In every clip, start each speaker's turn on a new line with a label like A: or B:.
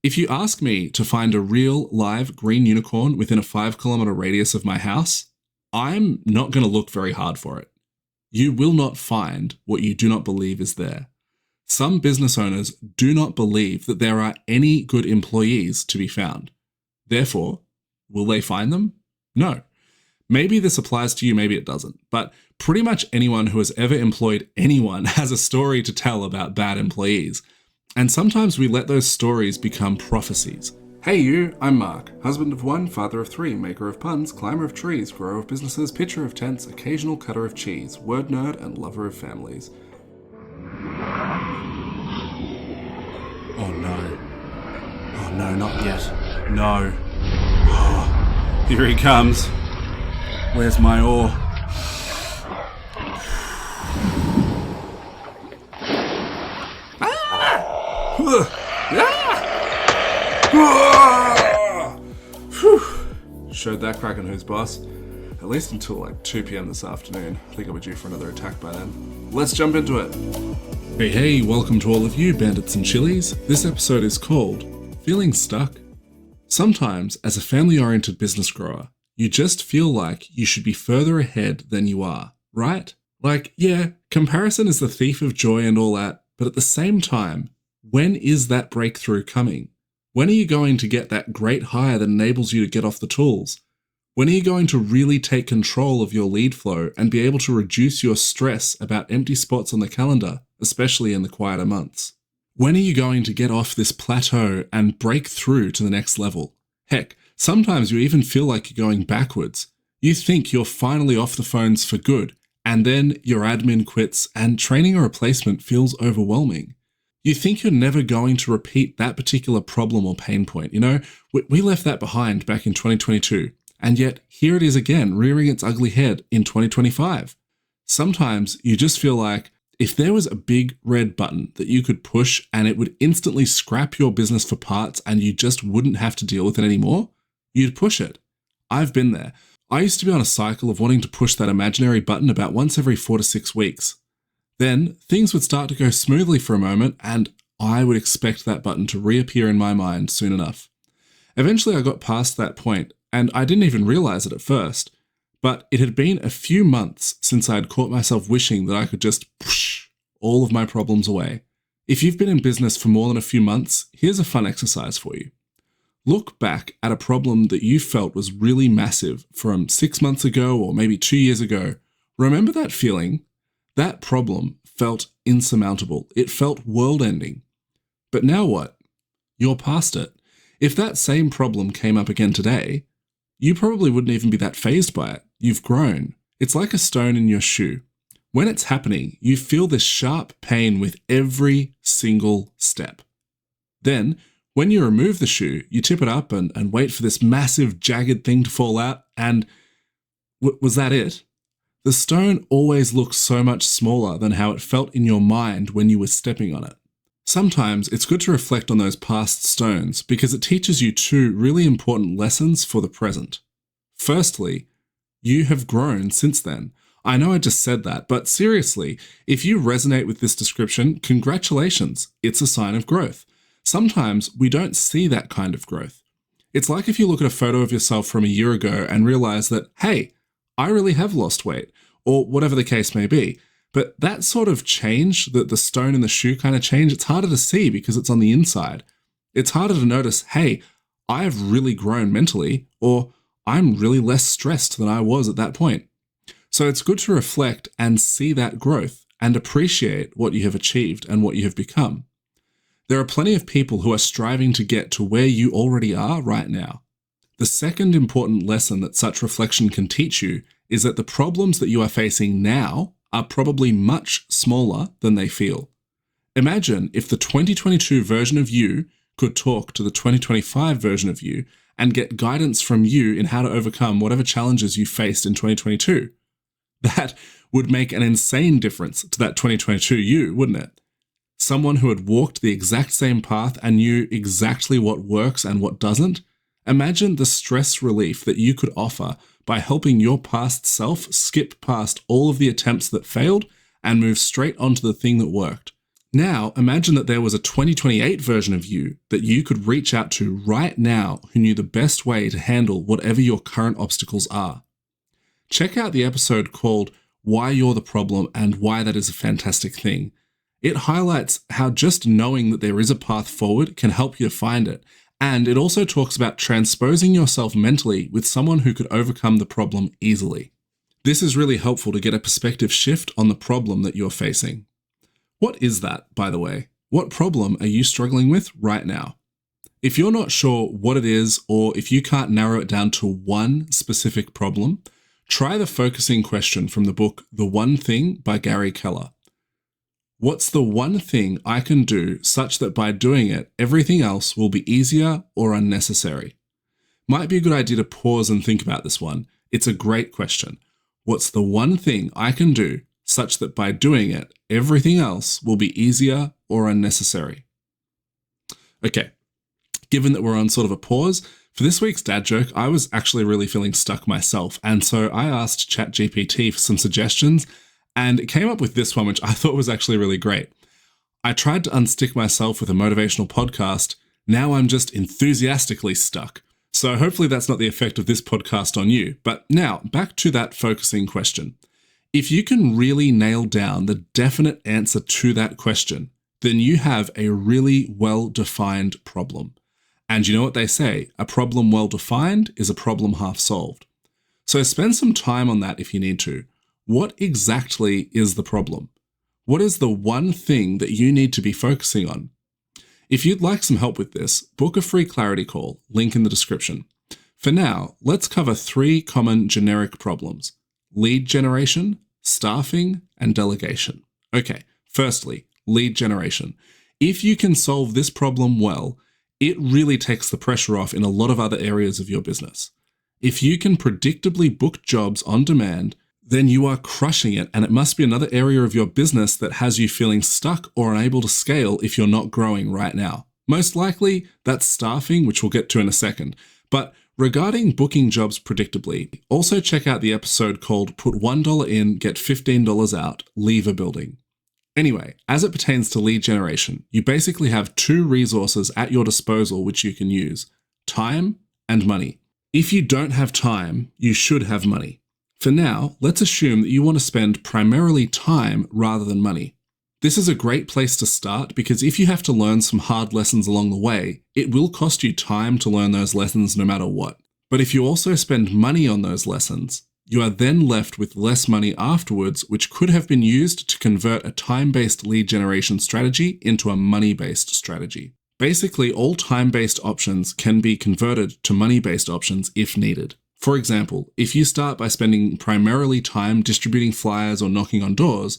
A: If you ask me to find a real live green unicorn within a 5 kilometer radius of my house, I'm not going to look very hard for it. You will not find what you do not believe is there. Some business owners do not believe that there are any good employees to be found. Therefore, will they find them? No. Maybe this applies to you, maybe it doesn't, but pretty much anyone who has ever employed anyone has a story to tell about bad employees. And sometimes we let those stories become prophecies. Hey you, I'm Mark, husband of one, father of three, maker of puns, climber of trees, grower of businesses, pitcher of tents, occasional cutter of cheese, word nerd, and lover of families. Oh no. Oh no, not yet. No. Oh, here he comes. Where's my oar? Showed that Kraken who's boss. At least until like 2 p.m. this afternoon. I think I'll be due for another attack by then. Let's jump into it. Hey, welcome to all of you bandits and chilies. This episode is called Feeling Stuck. Sometimes, as a family-oriented business grower, you just feel like you should be further ahead than you are, right? Like, yeah, comparison is the thief of joy and all that, but at the same time, when is that breakthrough coming? When are you going to get that great hire that enables you to get off the tools? When are you going to really take control of your lead flow and be able to reduce your stress about empty spots on the calendar, especially in the quieter months? When are you going to get off this plateau and break through to the next level? Heck, sometimes you even feel like you're going backwards. You think you're finally off the phones for good, and then your admin quits and training a replacement feels overwhelming. You think you're never going to repeat that particular problem or pain point. You know, we left that behind back in 2022. And yet, here it is again, rearing its ugly head in 2025. Sometimes you just feel like if there was a big red button that you could push and it would instantly scrap your business for parts and you just wouldn't have to deal with it anymore, you'd push it. I've been there. I used to be on a cycle of wanting to push that imaginary button about once every 4 to 6 weeks. Then things would start to go smoothly for a moment and I would expect that button to reappear in my mind soon enough. Eventually I got past that point. And I didn't even realize it at first, but it had been a few months since I had caught myself wishing that I could just push all of my problems away. If you've been in business for more than a few months, here's a fun exercise for you. Look back at a problem that you felt was really massive from 6 months ago or maybe 2 years ago. Remember that feeling? That problem felt insurmountable. It felt world-ending. But now what? You're past it. If that same problem came up again today, you probably wouldn't even be that fazed by it. You've grown. It's like a stone in your shoe. When it's happening, you feel this sharp pain with every single step. Then, when you remove the shoe, you tip it up and wait for this massive jagged thing to fall out, and was that it? The stone always looks so much smaller than how it felt in your mind when you were stepping on it. Sometimes it's good to reflect on those past stones because it teaches you 2 really important lessons for the present. Firstly, you have grown since then. I know I just said that, but seriously, if you resonate with this description, congratulations, it's a sign of growth. Sometimes we don't see that kind of growth. It's like if you look at a photo of yourself from a year ago and realize that, hey, I really have lost weight, or whatever the case may be. But that sort of change, the stone in the shoe kind of change, it's harder to see because it's on the inside. It's harder to notice, hey, I've really grown mentally, or I'm really less stressed than I was at that point. So it's good to reflect and see that growth and appreciate what you have achieved and what you have become. There are plenty of people who are striving to get to where you already are right now. The second important lesson that such reflection can teach you is that the problems that you are facing now are probably much smaller than they feel. Imagine if the 2022 version of you could talk to the 2025 version of you and get guidance from you in how to overcome whatever challenges you faced in 2022. That would make an insane difference to that 2022 you, wouldn't it? Someone who had walked the exact same path and knew exactly what works and what doesn't. Imagine the stress relief that you could offer by helping your past self skip past all of the attempts that failed and move straight onto the thing that worked. Now, imagine that there was a 2028 version of you that you could reach out to right now who knew the best way to handle whatever your current obstacles are. Check out the episode called Why You're the Problem and Why That Is a Fantastic Thing. It highlights how just knowing that there is a path forward can help you to find it. And it also talks about transposing yourself mentally with someone who could overcome the problem easily. This is really helpful to get a perspective shift on the problem that you're facing. What is that, by the way? What problem are you struggling with right now? If you're not sure what it is, or if you can't narrow it down to one specific problem, try the focusing question from the book The One Thing by Gary Keller. What's the one thing I can do such that by doing it, everything else will be easier or unnecessary? Might be a good idea to pause and think about this one. It's a great question. What's the one thing I can do such that by doing it, everything else will be easier or unnecessary? Okay, given that we're on sort of a pause, for this week's dad joke, I was actually really feeling stuck myself. And so I asked ChatGPT for some suggestions, and it came up with this one, which I thought was actually really great. I tried to unstick myself with a motivational podcast. Now I'm just enthusiastically stuck. So hopefully that's not the effect of this podcast on you. But now back to that focusing question. If you can really nail down the definite answer to that question, then you have a really well-defined problem. And you know what they say, a problem well-defined is a problem half solved. So spend some time on that if you need to. What exactly is the problem? What is the one thing that you need to be focusing on? If you'd like some help with this, book a free clarity call, link in the description. For now, let's cover 3 common generic problems: lead generation, staffing, and delegation. Okay, firstly, lead generation. If you can solve this problem well, it really takes the pressure off in a lot of other areas of your business. If you can predictably book jobs on demand, then you are crushing it, and it must be another area of your business that has you feeling stuck or unable to scale if you're not growing right now. Most likely, that's staffing, which we'll get to in a second. But regarding booking jobs predictably, also check out the episode called Put $1 in, Get $15 out, Leave a Building. Anyway, as it pertains to lead generation, you basically have 2 resources at your disposal which you can use: time and money. If you don't have time, you should have money. For now, let's assume that you want to spend primarily time rather than money. This is a great place to start because if you have to learn some hard lessons along the way, it will cost you time to learn those lessons no matter what. But if you also spend money on those lessons, you are then left with less money afterwards, which could have been used to convert a time-based lead generation strategy into a money-based strategy. Basically, all time-based options can be converted to money-based options if needed. For example, if you start by spending primarily time distributing flyers or knocking on doors,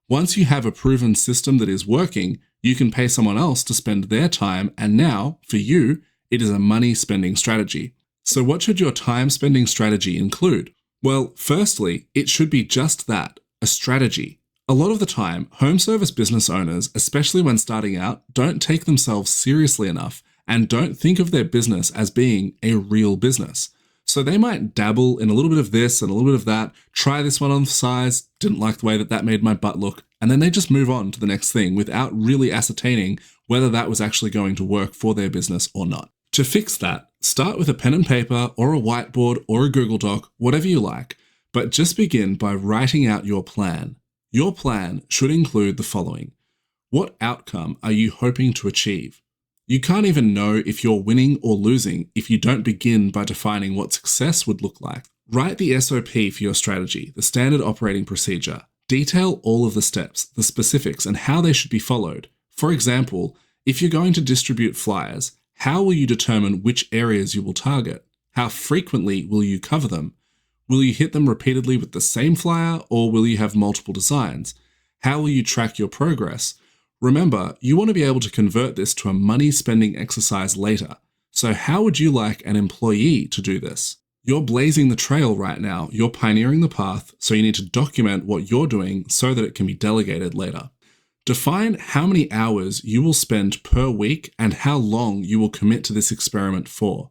A: once you have a proven system that is working, you can pay someone else to spend their time, and now, for you, it is a money-spending strategy. So what should your time-spending strategy include? Well, firstly, it should be just that, a strategy. A lot of the time, home service business owners, especially when starting out, don't take themselves seriously enough and don't think of their business as being a real business. So they might dabble in a little bit of this and a little bit of that, try this one on the size, didn't like the way that made my butt look, and then they just move on to the next thing without really ascertaining whether that was actually going to work for their business or not. To fix that, start with a pen and paper or a whiteboard or a Google Doc, whatever you like, but just begin by writing out your plan. Your plan should include the following. What outcome are you hoping to achieve? You can't even know if you're winning or losing if you don't begin by defining what success would look like. Write the SOP for your strategy, the standard operating procedure. Detail all of the steps, the specifics, and how they should be followed. For example, if you're going to distribute flyers, how will you determine which areas you will target? How frequently will you cover them? Will you hit them repeatedly with the same flyer, or will you have multiple designs? How will you track your progress? Remember, you want to be able to convert this to a money-spending exercise later. So how would you like an employee to do this? You're blazing the trail right now. You're pioneering the path, so you need to document what you're doing so that it can be delegated later. Define how many hours you will spend per week and how long you will commit to this experiment for.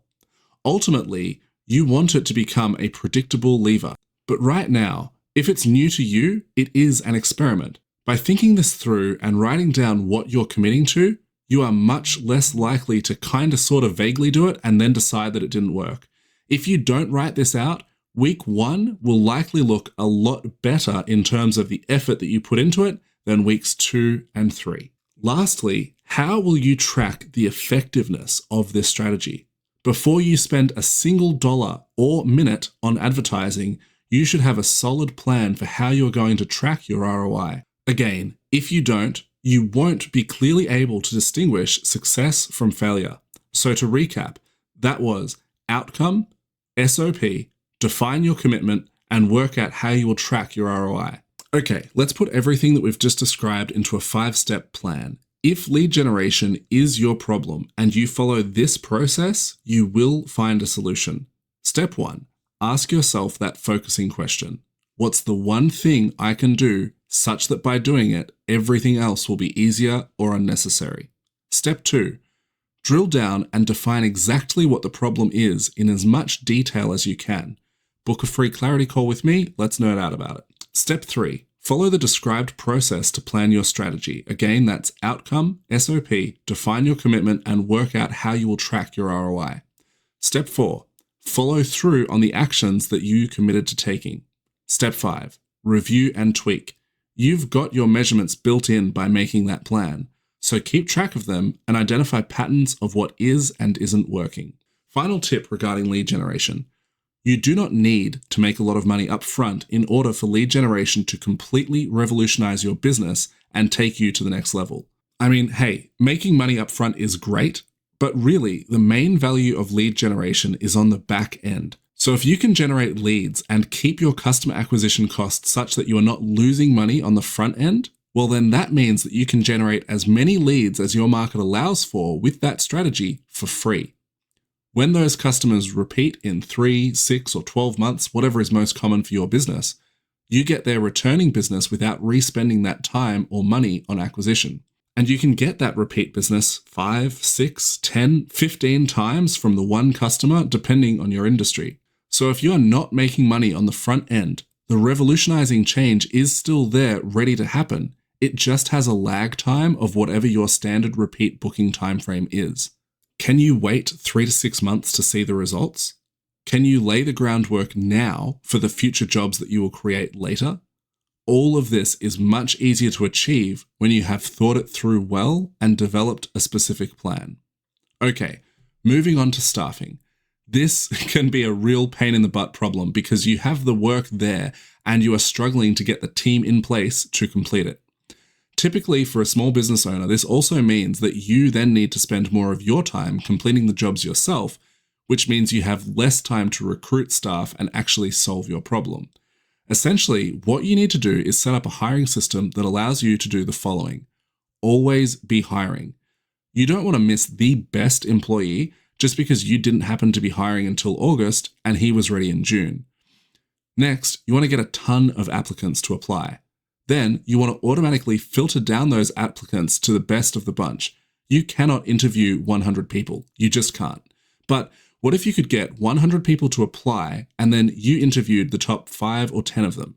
A: Ultimately, you want it to become a predictable lever. But right now, if it's new to you, it is an experiment. By thinking this through and writing down what you're committing to, you are much less likely to kind of sort of vaguely do it and then decide that it didn't work. If you don't write this out, week 1 will likely look a lot better in terms of the effort that you put into it than weeks 2 and 3. Lastly, how will you track the effectiveness of this strategy? Before you spend a single dollar or minute on advertising, you should have a solid plan for how you're going to track your ROI. Again, if you don't, you won't be clearly able to distinguish success from failure. So to recap, that was outcome, SOP, define your commitment, and work out how you will track your ROI. Okay, let's put everything that we've just described into a 5-step plan. If lead generation is your problem and you follow this process, you will find a solution. Step 1, ask yourself that focusing question. What's the one thing I can do such that by doing it, everything else will be easier or unnecessary? Step 2, drill down and define exactly what the problem is in as much detail as you can. Book a free clarity call with me, let's nerd out about it. Step 3, follow the described process to plan your strategy. Again, that's outcome, SOP, define your commitment, and work out how you will track your ROI. Step 4, follow through on the actions that you committed to taking. Step 5, review and tweak. You've got your measurements built in by making that plan, so keep track of them and identify patterns of what is and isn't working. Final tip regarding lead generation. You do not need to make a lot of money up front in order for lead generation to completely revolutionize your business and take you to the next level. I mean, hey, making money up front is great, but really the main value of lead generation is on the back end. So if you can generate leads and keep your customer acquisition costs such that you are not losing money on the front end, well then that means that you can generate as many leads as your market allows for with that strategy for free. When those customers repeat in 3, 6, or 12 months, whatever is most common for your business, you get their returning business without re-spending that time or money on acquisition. And you can get that repeat business 5, 6, 10, 15 times from the one customer, depending on your industry. So if you're not making money on the front end, the revolutionizing change is still there, ready to happen. It just has a lag time of whatever your standard repeat booking timeframe is. Can you wait 3 to 6 months to see the results? Can you lay the groundwork now for the future jobs that you will create later? All of this is much easier to achieve when you have thought it through well and developed a specific plan. Okay, moving on to staffing. This can be a real pain in the butt problem because you have the work there and you are struggling to get the team in place to complete it. Typically, for a small business owner, this also means that you then need to spend more of your time completing the jobs yourself, which means you have less time to recruit staff and actually solve your problem. Essentially, what you need to do is set up a hiring system that allows you to do the following. Always be hiring. You don't want to miss the best employee just because you didn't happen to be hiring until August and he was ready in June. Next, you want to get a ton of applicants to apply. Then you want to automatically filter down those applicants to the best of the bunch. You cannot interview 100 people. You just can't. But what if you could get 100 people to apply and then you interviewed the top 5 or 10 of them?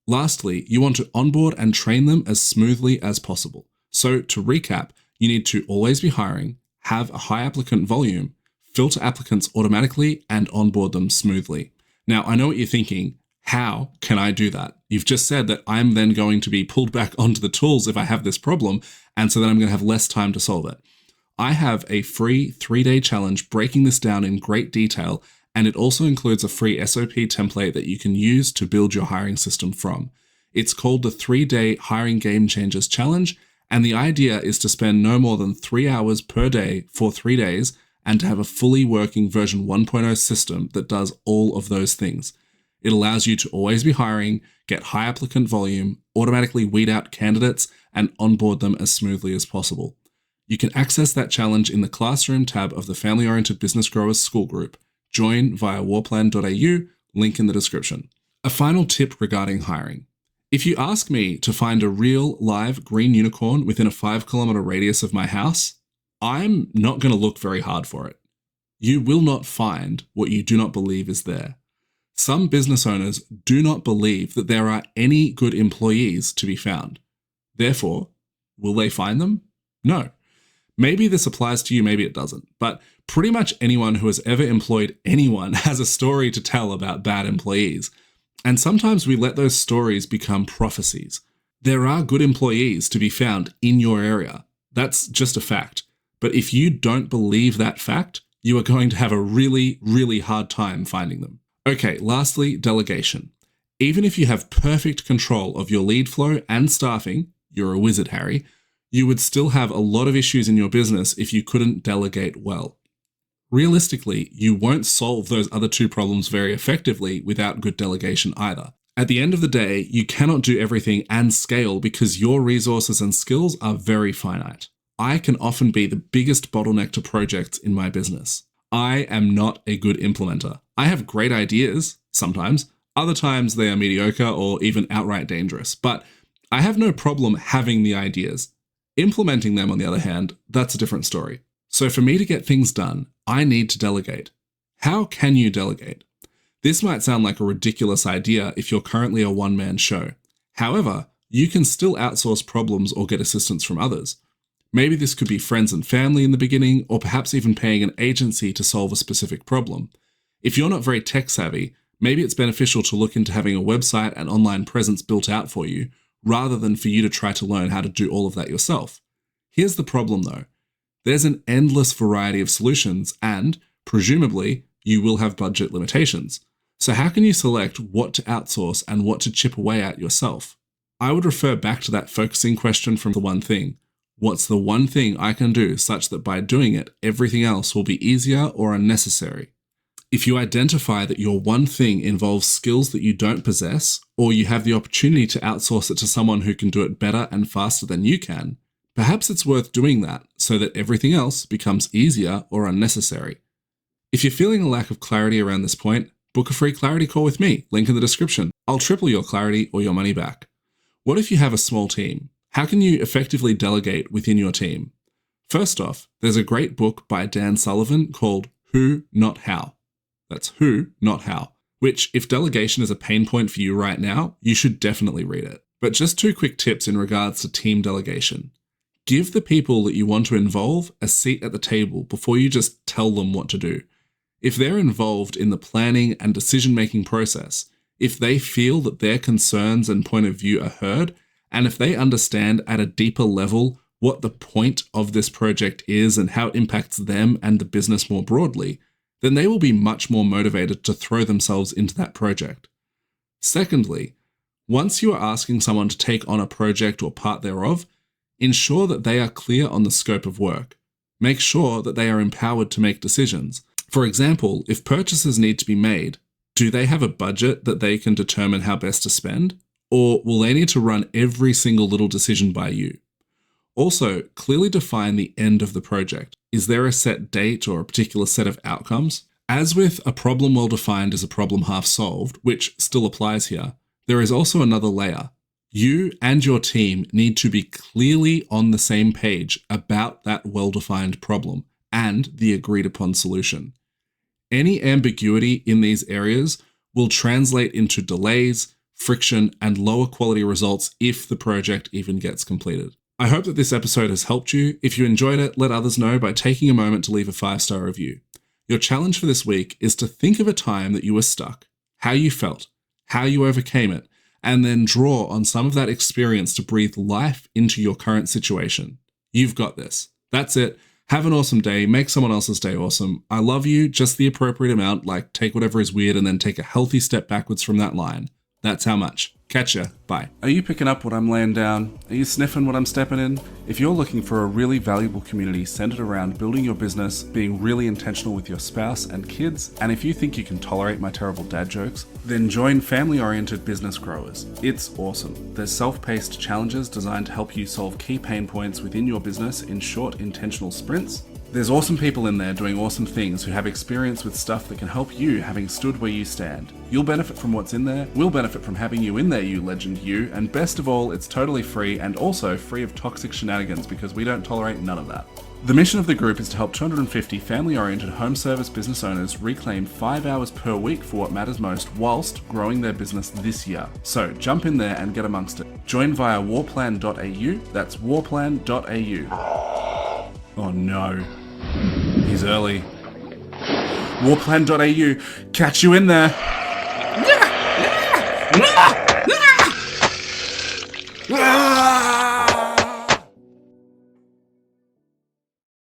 A: Lastly, you want to onboard and train them as smoothly as possible. So to recap, you need to always be hiring, have a high applicant volume, filter applicants automatically, and onboard them smoothly. Now, I know what you're thinking. How can I do that? You've just said that I'm then going to be pulled back onto the tools if I have this problem, and so then I'm going to have less time to solve it. I have a free 3-day challenge breaking this down in great detail, and it also includes a free SOP template that you can use to build your hiring system from. It's called the 3-day Hiring Game Changers Challenge, and the idea is to spend no more than 3 hours per day for 3 days and to have a fully working version 1.0 system that does all of those things. It allows you to always be hiring, get high applicant volume, automatically weed out candidates, and onboard them as smoothly as possible. You can access that challenge in the Classroom tab of the Family Oriented Business Growers School Group. Join via warplan.au, link in the description. A final tip regarding hiring. If you ask me to find a real live green unicorn within a 5-kilometer radius of my house, I'm not going to look very hard for it. You will not find what you do not believe is there. Some business owners do not believe that there are any good employees to be found. Therefore, will they find them? No. Maybe this applies to you, maybe it doesn't, but pretty much anyone who has ever employed anyone has a story to tell about bad employees. And sometimes we let those stories become prophecies. There are good employees to be found in your area. That's just a fact. But if you don't believe that fact, you are going to have a really, really hard time finding them. Okay, lastly, delegation. Even if you have perfect control of your lead flow and staffing, you're a wizard, Harry, you would still have a lot of issues in your business if you couldn't delegate well. Realistically, you won't solve those other two problems very effectively without good delegation either. At the end of the day, you cannot do everything and scale because your resources and skills are very finite. I can often be the biggest bottleneck to projects in my business. I am not a good implementer. I have great ideas, sometimes. Other times they are mediocre or even outright dangerous, but I have no problem having the ideas. Implementing them, on the other hand, that's a different story. So for me to get things done, I need to delegate. How can you delegate? This might sound like a ridiculous idea if you're currently a one-man show. However, you can still outsource problems or get assistance from others. Maybe this could be friends and family in the beginning, or perhaps even paying an agency to solve a specific problem. If you're not very tech savvy, maybe it's beneficial to look into having a website and online presence built out for you, rather than for you to try to learn how to do all of that yourself. Here's the problem though. There's an endless variety of solutions and, presumably, you will have budget limitations. So how can you select what to outsource and what to chip away at yourself? I would refer back to that focusing question from the one thing. What's the one thing I can do such that by doing it, everything else will be easier or unnecessary? If you identify that your one thing involves skills that you don't possess, or you have the opportunity to outsource it to someone who can do it better and faster than you can, perhaps it's worth doing that so that everything else becomes easier or unnecessary. If you're feeling a lack of clarity around this point, book a free clarity call with me, link in the description. I'll triple your clarity or your money back. What if you have a small team? How can you effectively delegate within your team? First off, there's a great book by Dan Sullivan called Who, Not How. That's Who, Not How, which if delegation is a pain point for you right now, you should definitely read it. But just 2 quick tips in regards to team delegation. Give the people that you want to involve a seat at the table before you just tell them what to do. If they're involved in the planning and decision-making process, if they feel that their concerns and point of view are heard, and if they understand at a deeper level what the point of this project is and how it impacts them and the business more broadly, then they will be much more motivated to throw themselves into that project. Secondly, once you are asking someone to take on a project or part thereof, ensure that they are clear on the scope of work. Make sure that they are empowered to make decisions. For example, if purchases need to be made, do they have a budget that they can determine how best to spend? Or will they need to run every single little decision by you? Also, clearly define the end of the project. Is there a set date or a particular set of outcomes? As with a problem well defined is a problem half solved, which still applies here, there is also another layer. You and your team need to be clearly on the same page about that well-defined problem and the agreed upon solution. Any ambiguity in these areas will translate into delays, friction, and lower quality results if the project even gets completed. I hope that this episode has helped you. If you enjoyed it, let others know by taking a moment to leave a 5-star review. Your challenge for this week is to think of a time that you were stuck, how you felt, how you overcame it, and then draw on some of that experience to breathe life into your current situation. You've got this. That's it. Have an awesome day. Make someone else's day awesome. I love you, just the appropriate amount, like take whatever is weird and then take a healthy step backwards from that line. That's how much. Catch ya. Bye. Are you picking up what I'm laying down? Are you sniffing what I'm stepping in? If you're looking for a really valuable community centered around building your business, being really intentional with your spouse and kids, and if you think you can tolerate my terrible dad jokes, then join Family-Oriented Business Growers. It's awesome. There's self-paced challenges designed to help you solve key pain points within your business in short, intentional sprints. There's awesome people in there doing awesome things who have experience with stuff that can help you, having stood where you stand. You'll benefit from what's in there, we'll benefit from having you in there, you legend you, and best of all, it's totally free and also free of toxic shenanigans because we don't tolerate none of that. The mission of the group is to help 250 family-oriented home service business owners reclaim 5 hours per week for what matters most whilst growing their business this year. So jump in there and get amongst it. Join via warplan.au, that's warplan.au. Oh no, he's early. Warplan.au, catch you in there!